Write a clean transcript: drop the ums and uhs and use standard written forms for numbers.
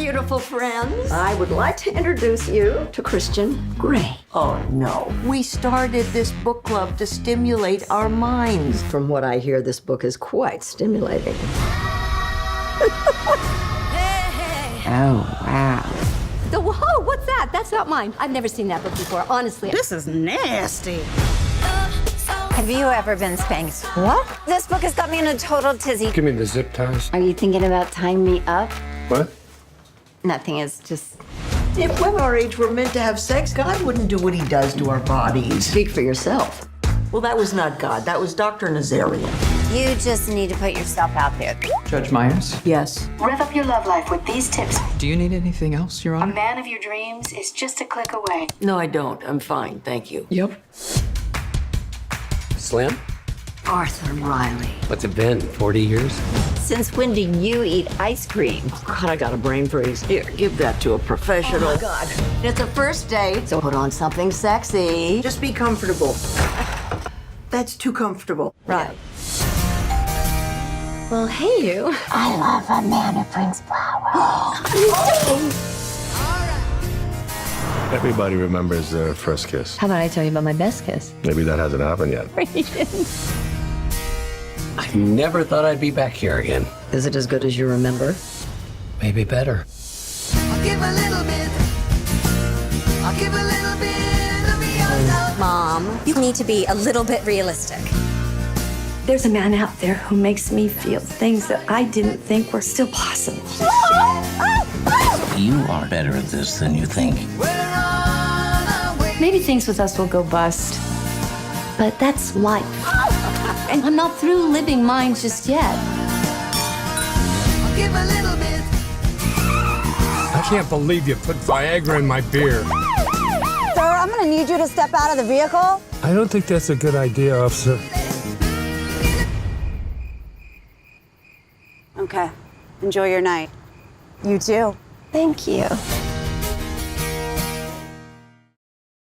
beautiful friends. I would like to introduce you to Christian Grey. Oh, no. We started this book club to stimulate our minds. From what I hear, this book is quite stimulating. Oh, wow. Whoa, what's that? That's not mine. I've never seen that book before, honestly. This is nasty. Have you ever been spanked? What? This book has got me in a total tizzy. Give me the zip ties. Are you thinking about tying me up? What? Nothing, is just... If women our age were meant to have sex, God wouldn't do what he does to our bodies. Speak for yourself. Well, that was not God. That was Dr. Nazarian. You just need to put yourself out there. Judge Myers, Yes. Rev up your love life with these tips. do you need anything else, Your A Honor? man of your dreams is just a click away. No, I don't. I'm fine. Thank you. Yep. Slim? Arthur Riley. What's it been, 40 years? Since when do you eat ice cream? God, I got a brain freeze. Here, give that to a professional. Oh, my God. It's a first date, so put on something sexy. Just be comfortable. That's too comfortable. Right. Well, hey, you. I love a man who brings flowers. Everybody remembers their first kiss. How about I tell you about my best kiss? Maybe that hasn't happened yet. I never thought I'd be back here again. Is it as good as you remember? Maybe better. I'll give a little bit. I'll give a little bit of me your love. Mom, you need to be a little bit realistic. There's a man out there who makes me feel things that I didn't think were still possible. You are better at this than you think. Maybe things with us will go bust, but that's life. And I'm not through living mine just yet. I'll give a little bit. I can't believe you put Viagra in my beer. Sir, I'm gonna need you to step out of the vehicle. I don't think that's a good idea, officer. Okay. Enjoy your night. You too. Thank you.